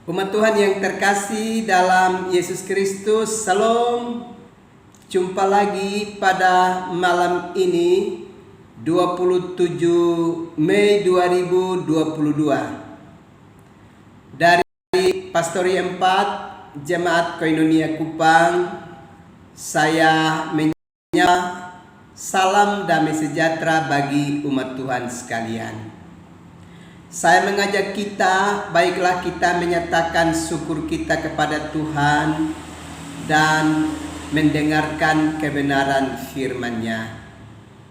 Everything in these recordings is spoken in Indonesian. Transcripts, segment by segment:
Umat Tuhan yang terkasih dalam Yesus Kristus, Salam. Jumpa lagi pada malam ini 27 Mei 2022 dari Pastori 4 Jemaat Koinonia Kupang. Saya menyapa salam damai sejahtera bagi umat Tuhan sekalian. Saya mengajak kita, baiklah kita menyatakan syukur kita kepada Tuhan dan mendengarkan kebenaran firman-Nya.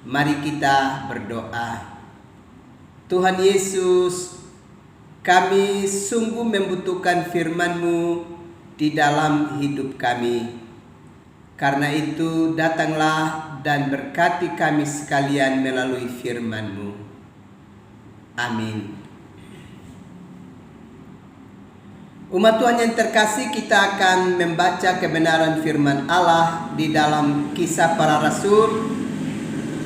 Mari kita berdoa. Tuhan Yesus, kami sungguh membutuhkan firman-Mu di dalam hidup kami. Karena itu datanglah dan berkati kami sekalian melalui firman-Mu. Amin. Umat Tuhan yang terkasih, kita akan membaca kebenaran firman Allah di dalam Kisah Para Rasul,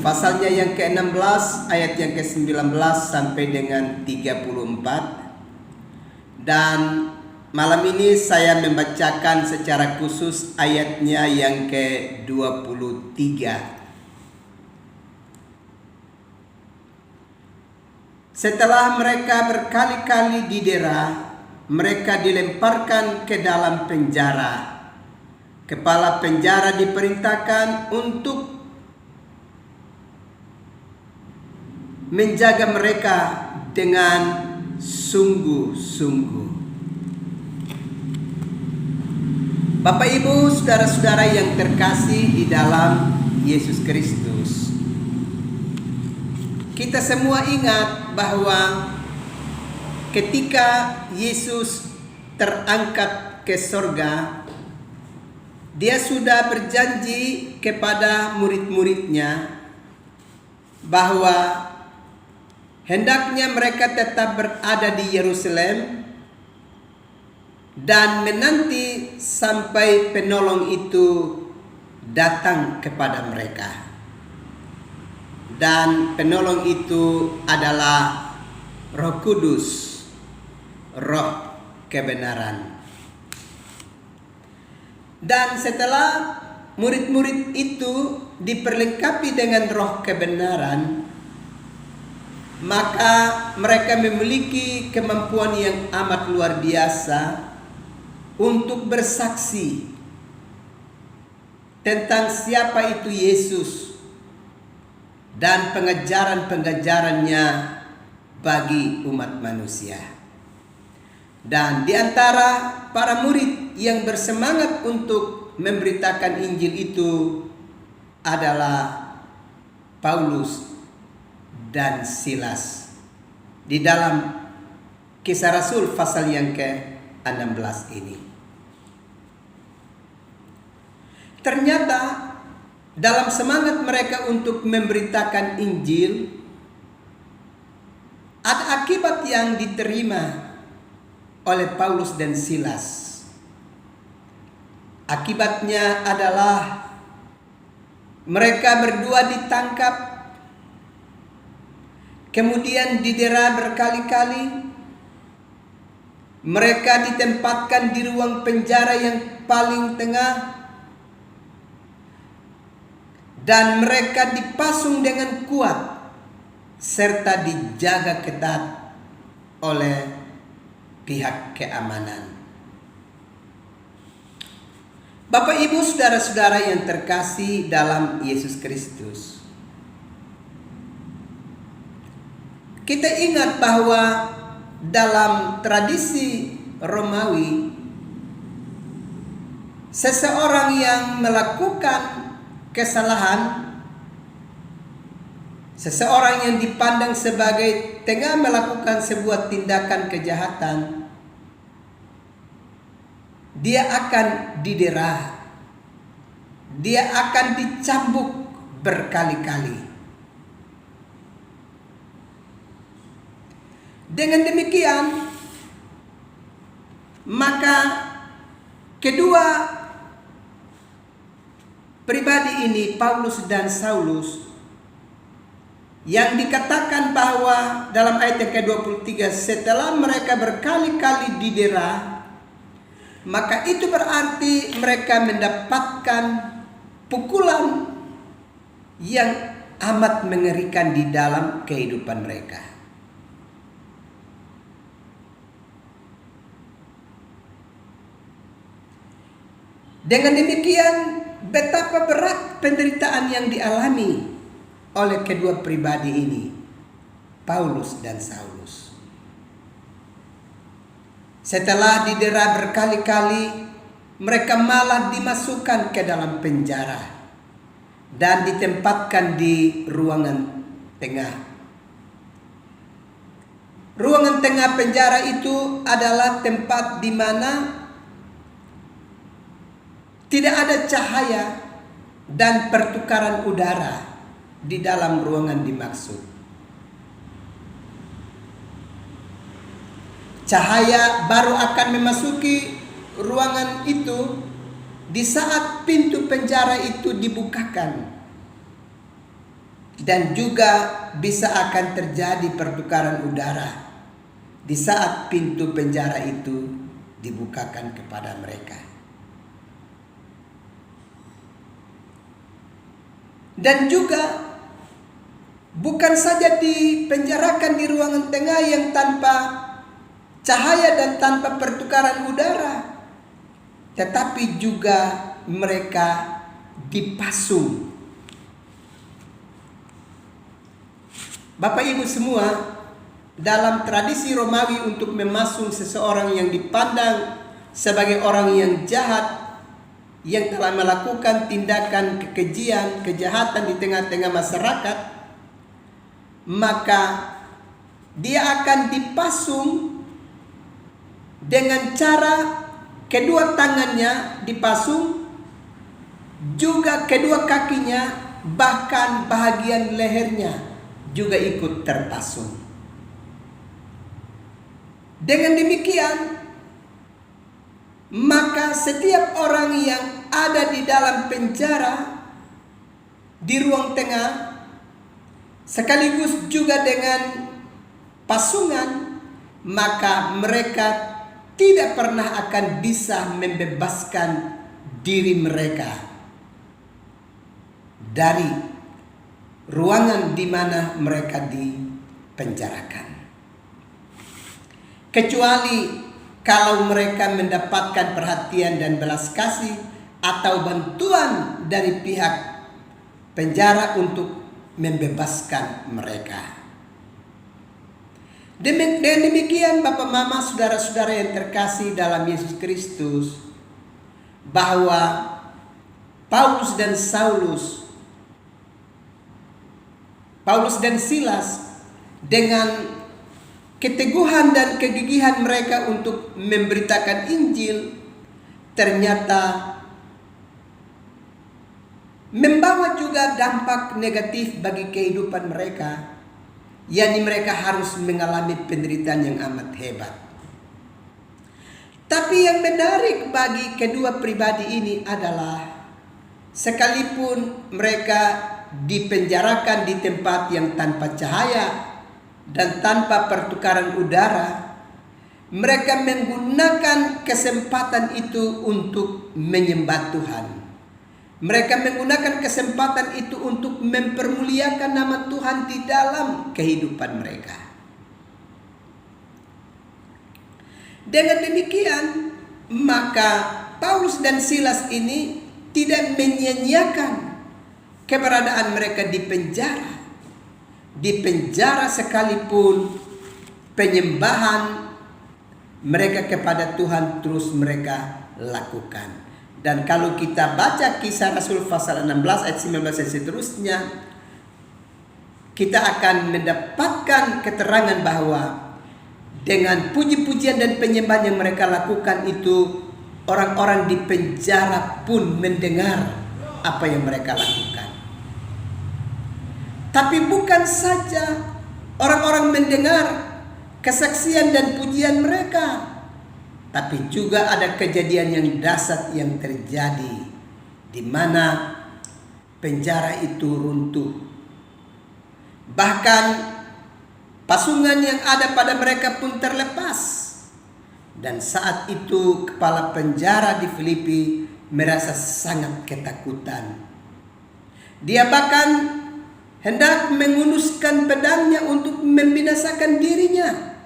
pasalnya yang ke-16 ayat yang ke-19 sampai dengan 34. Dan malam ini saya membacakan secara khusus ayatnya yang ke-23. Setelah mereka berkali-kali didera, mereka dilemparkan ke dalam penjara. Kepala penjara diperintahkan untuk menjaga mereka dengan sungguh-sungguh. Bapak Ibu, saudara-saudara yang terkasih di dalam Yesus Kristus, kita semua ingat bahwa ketika Yesus terangkat ke sorga, Dia sudah berjanji kepada murid-muridnya bahwa hendaknya mereka tetap berada di Yerusalem dan menanti sampai penolong itu datang kepada mereka. Dan penolong itu adalah Roh Kudus, Roh kebenaran. Dan setelah murid-murid itu diperlengkapi dengan Roh kebenaran, maka mereka memiliki kemampuan yang amat luar biasa untuk bersaksi tentang siapa itu Yesus dan pengajaran-pengajarannya bagi umat manusia. Dan di antara para murid yang bersemangat untuk memberitakan Injil itu adalah Paulus dan Silas. Di dalam Kisah Rasul pasal yang ke-16 ini. Ternyata dalam semangat mereka untuk memberitakan Injil, ada akibat yang diterima oleh Paulus dan Silas. Akibatnya adalah mereka berdua ditangkap, kemudian didera berkali-kali. Mereka ditempatkan di ruang penjara yang paling tengah, dan mereka dipasung dengan kuat serta dijaga ketat oleh pihak keamanan. Bapak Ibu, saudara-saudara yang terkasih dalam Yesus Kristus, kita ingat bahwa dalam tradisi Romawi, seseorang yang melakukan kesalahan, seseorang yang dipandang sebagai tengah melakukan sebuah tindakan kejahatan, dia akan didera, dia akan dicambuk berkali-kali. Dengan demikian, maka kedua pribadi ini, Paulus dan Saulus, yang dikatakan bahwa dalam ayat yang ke-23, setelah mereka berkali-kali didera, maka itu berarti mereka mendapatkan pukulan yang amat mengerikan di dalam kehidupan mereka. Dengan demikian, betapa berat penderitaan yang dialami oleh kedua pribadi ini, Paulus dan Saulus. Setelah didera berkali-kali, mereka malah dimasukkan ke dalam penjara dan ditempatkan di ruangan tengah. Ruangan tengah penjara itu adalah tempat di mana tidak ada cahaya dan pertukaran udara di dalam ruangan dimaksud. Cahaya baru akan memasuki ruangan itu di saat pintu penjara itu dibukakan. Dan juga bisa akan terjadi pertukaran udara di saat pintu penjara itu dibukakan kepada mereka. Dan juga bukan saja dipenjarakan di ruangan tengah yang tanpa cahaya dan tanpa pertukaran udara, tetapi juga mereka dipasung. Bapak Ibu semua, dalam tradisi Romawi untuk memasung seseorang yang dipandang sebagai orang yang jahat, yang telah melakukan tindakan kekejian, kejahatan di tengah-tengah masyarakat, maka dia akan dipasung dengan cara kedua tangannya dipasung, juga kedua kakinya, bahkan bahagian lehernya juga ikut terpasung. Dengan demikian, maka setiap orang yang ada di dalam penjara di ruang tengah, sekaligus juga dengan pasungan, maka mereka tidak pernah akan bisa membebaskan diri mereka dari ruangan di mana mereka dipenjarakan. Kecuali kalau mereka mendapatkan perhatian dan belas kasih atau bantuan dari pihak penjara untuk membebaskan mereka. Dengan demikian Bapak Mama, saudara-saudara yang terkasih dalam Yesus Kristus, bahwa Paulus dan Silas dengan keteguhan dan kegigihan mereka untuk memberitakan Injil ternyata membawa juga dampak negatif bagi kehidupan mereka, yakni mereka harus mengalami penderitaan yang amat hebat. Tapi yang menarik bagi kedua pribadi ini adalah sekalipun mereka dipenjarakan di tempat yang tanpa cahaya dan tanpa pertukaran udara, mereka menggunakan kesempatan itu untuk menyembah Tuhan. Mereka menggunakan kesempatan itu untuk mempermuliakan nama Tuhan di dalam kehidupan mereka. Dengan demikian, maka Paulus dan Silas ini tidak menyia-nyiakan keberadaan mereka di penjara. Di penjara sekalipun penyembahan mereka kepada Tuhan terus mereka lakukan. Dan kalau kita baca Kisah Rasul pasal 16 ayat 19 dan seterusnya, kita akan mendapatkan keterangan bahwa dengan puji-pujian dan penyembahan yang mereka lakukan itu, orang-orang di penjara pun mendengar apa yang mereka lakukan. Tapi bukan saja orang-orang mendengar kesaksian dan pujian mereka, tapi juga ada kejadian yang dahsyat yang terjadi, di mana penjara itu runtuh. Bahkan pasungan yang ada pada mereka pun terlepas. Dan saat itu kepala penjara di Filipi merasa sangat ketakutan. Dia bahkan hendak mengunduskan pedangnya untuk membinasakan dirinya.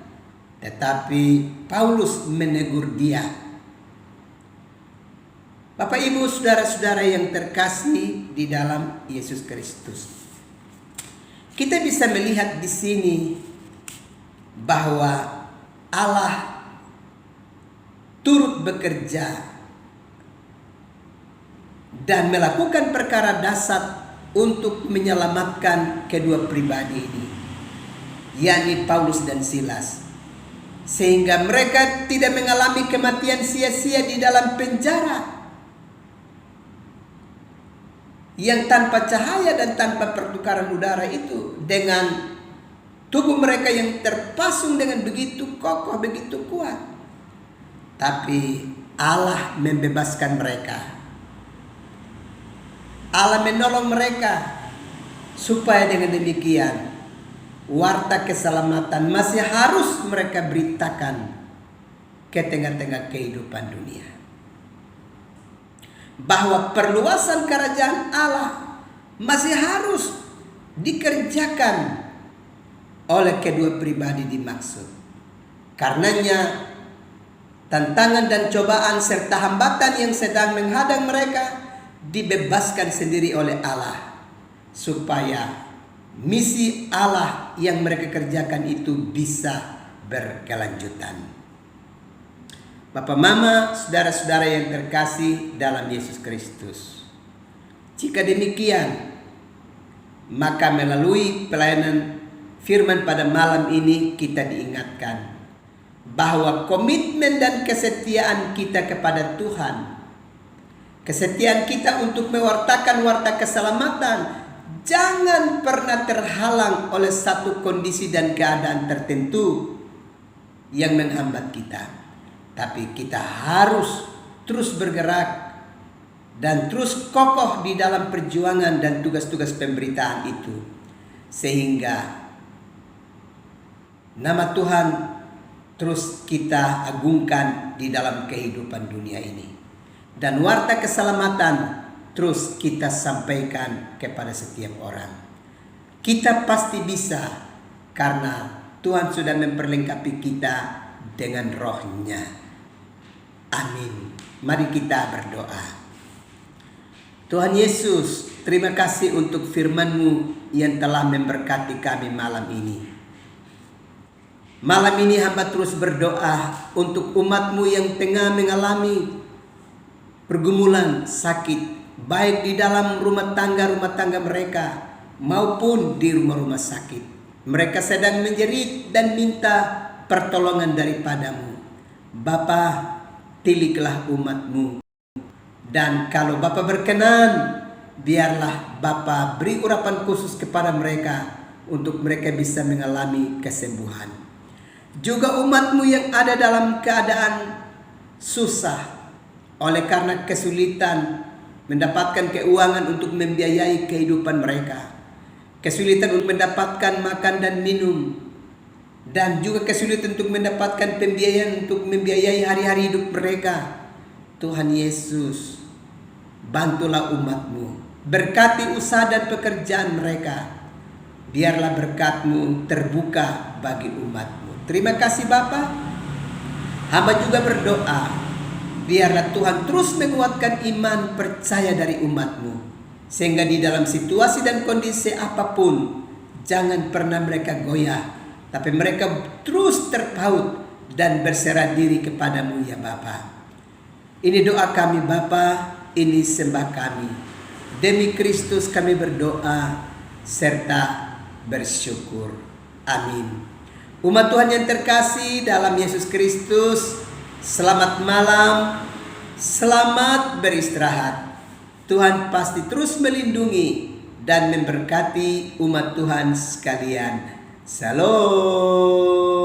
Tetapi Paulus menegur dia. Bapak, Ibu, saudara-saudara yang terkasih di dalam Yesus Kristus, kita bisa melihat di sini bahwa Allah turut bekerja dan melakukan perkara dahsyat untuk menyelamatkan kedua pribadi ini, yakni Paulus dan Silas, sehingga mereka tidak mengalami kematian sia-sia di dalam penjara yang tanpa cahaya dan tanpa pertukaran udara itu, dengan tubuh mereka yang terpasung dengan begitu kokoh, begitu kuat. Tapi Allah membebaskan mereka. Allah menolong mereka supaya dengan demikian warta keselamatan masih harus mereka beritakan ke tengah-tengah kehidupan dunia. Bahwa perluasan kerajaan Allah masih harus dikerjakan oleh kedua pribadi dimaksud. Karenanya tantangan dan cobaan serta hambatan yang sedang menghadang mereka dibebaskan sendiri oleh Allah, supaya misi Allah yang mereka kerjakan itu bisa berkelanjutan. Bapak, Mama, saudara-saudara yang terkasih dalam Yesus Kristus, jika demikian, maka melalui pelayanan firman pada malam ini kita diingatkan bahwa komitmen dan kesetiaan kita kepada Tuhan, kesetiaan kita untuk mewartakan warta keselamatan, jangan pernah terhalang oleh satu kondisi dan keadaan tertentu yang menghambat kita. Tapi kita harus terus bergerak dan terus kokoh di dalam perjuangan dan tugas-tugas pemberitaan itu, sehingga nama Tuhan terus kita agungkan di dalam kehidupan dunia ini, dan warta keselamatan terus kita sampaikan kepada setiap orang. Kita pasti bisa, karena Tuhan sudah memperlengkapi kita dengan roh-Nya. Amin. Mari kita berdoa. Tuhan Yesus, terima kasih untuk firman-Mu yang telah memberkati kami malam ini. Malam ini hamba terus berdoa untuk umat-Mu yang tengah mengalami pergumulan sakit, baik di dalam rumah tangga mereka maupun di rumah-rumah sakit. Mereka sedang menjerit dan minta pertolongan daripada-Mu. Bapa, tiliklah umat-Mu, dan kalau Bapa berkenan, biarlah Bapa beri urapan khusus kepada mereka untuk mereka bisa mengalami kesembuhan. Juga umat-Mu yang ada dalam keadaan susah oleh karena kesulitan mendapatkan keuangan untuk membiayai kehidupan mereka, kesulitan untuk mendapatkan makan dan minum, dan juga kesulitan untuk mendapatkan pembiayaan untuk membiayai hari-hari hidup mereka. Tuhan Yesus, bantulah umat-Mu, berkati usaha dan pekerjaan mereka. Biarlah berkat-Mu terbuka bagi umat-Mu. Terima kasih Bapa. Hamba juga berdoa, biarlah Tuhan terus menguatkan iman percaya dari umat-Mu, sehingga di dalam situasi dan kondisi apapun, jangan pernah mereka goyah, tapi mereka terus terpaut dan berserah diri kepada-Mu ya Bapa. Ini doa kami Bapa, ini sembah kami. Demi Kristus kami berdoa serta bersyukur. Amin. Umat Tuhan yang terkasih dalam Yesus Kristus, selamat malam, selamat beristirahat. Tuhan pasti terus melindungi dan memberkati umat Tuhan sekalian. Shalom.